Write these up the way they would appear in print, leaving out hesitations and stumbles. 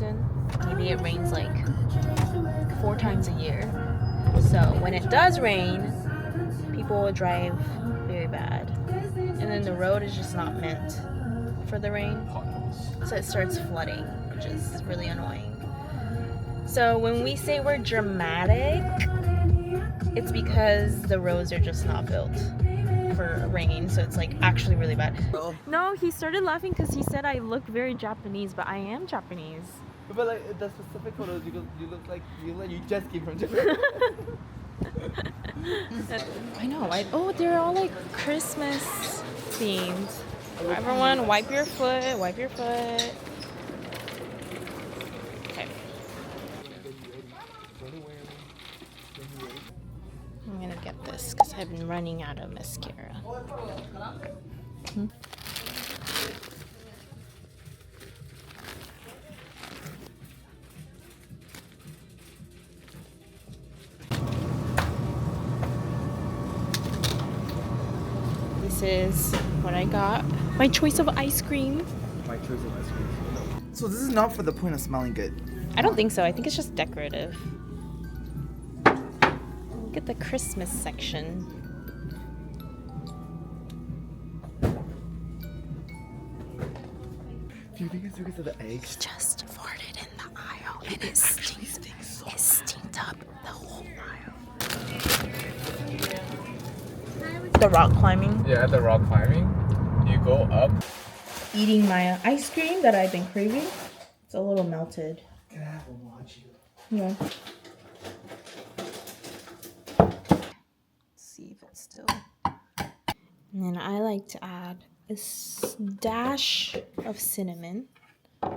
season. Maybe it rains like 4 times a year. So when it does rain, people will drive very bad. And then the road is just not meant for the rain. So it starts flooding, which is really annoying. So when we say we're dramatic, it's because the roads are just not built for rain, so it's like actually really bad. No, he started laughing because he said I look very Japanese, but I am Japanese. But like the specific photos, you look like you just came from Japan. I know. Oh, they're all like Christmas themed. Everyone, wipe your foot. Wipe your foot. Okay. I'm gonna get this because I've been running out of mascara. This is what I got. My choice of ice cream. My choice of ice cream. So this is not for the point of smelling good. I don't think so. I think it's just decorative. Look at the Christmas section. Do you think it's because of the eggs? He just farted in the aisle and it stinks. It stinked up the whole aisle. The rock climbing. Yeah, the rock climbing. You go up. Eating my ice cream that I've been craving. It's a little melted. Can I have one watch you? Yeah. See if it's still. And then I like to add a dash of cinnamon.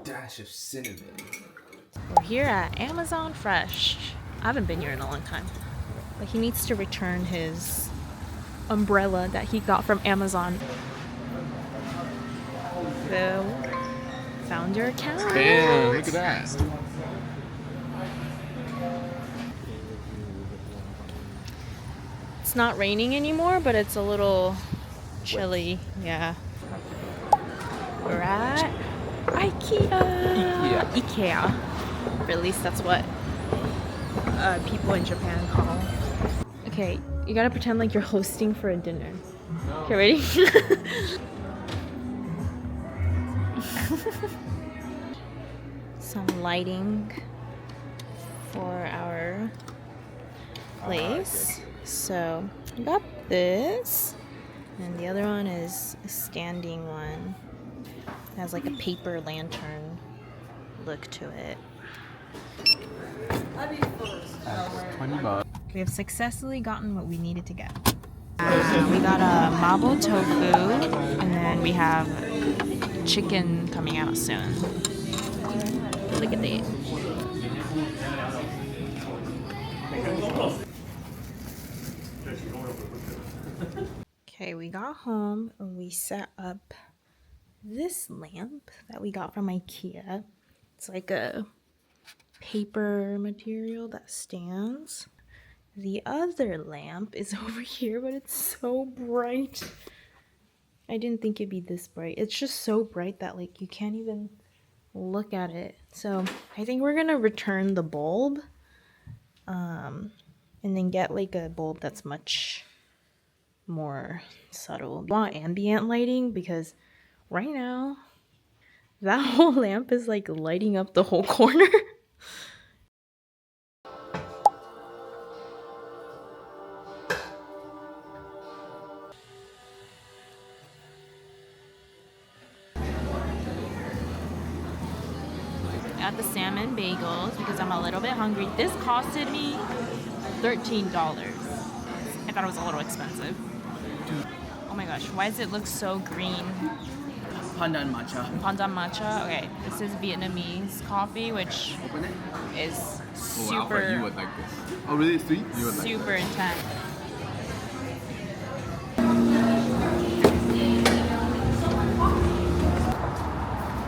Dash of cinnamon. We're here at Amazon Fresh. I haven't been here in a long time. But he needs to return his umbrella that he got from Amazon. So, found your account. Damn, look at that. It's not raining anymore, but it's a little chilly. Yeah. We're at IKEA. Or at least that's what people in Japan call. Okay, you gotta pretend like you're hosting for a dinner. Okay, ready? Some lighting for our place. So I got this, and the other one is a standing one. It has like a paper lantern look to it. $20. We have successfully gotten what we needed to get. We got a mabo tofu, and then we have chicken coming out soon. Look at that. Okay, we got home and we set up this lamp that we got from IKEA. It's like a paper material that stands. The other lamp is over here, but it's so bright. I didn't think it'd be this bright. It's just so bright that like you can't even look at it. So I think we're gonna return the bulb and then get like a bulb that's much more subtle. I want ambient lighting because right now that whole lamp is like lighting up the whole corner. Got the salmon bagels because I'm a little bit hungry. This costed me $13. I thought it was a little expensive. Oh my gosh, why does it look so green? Pandan matcha. Pandan matcha. Okay, this is Vietnamese coffee, which is Oh, Alfred, you would super, like this. Oh, really sweet? You would like super intense.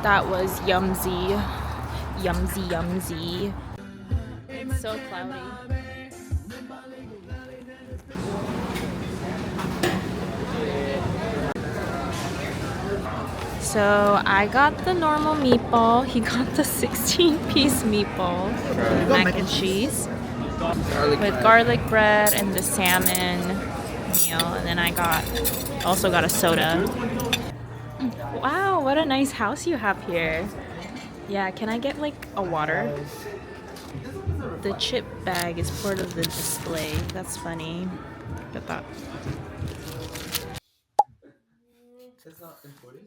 That was yumsy. Yumsy, yumsy. It's so cloudy. So I got the normal meatball. He got the 16-piece meatball, mac and cheese, with garlic bread and the salmon meal. And then I also got a soda. Wow, what a nice house you have here. Yeah, can I get like a water? The chip bag is part of the display. That's funny. Look at that. It's not important.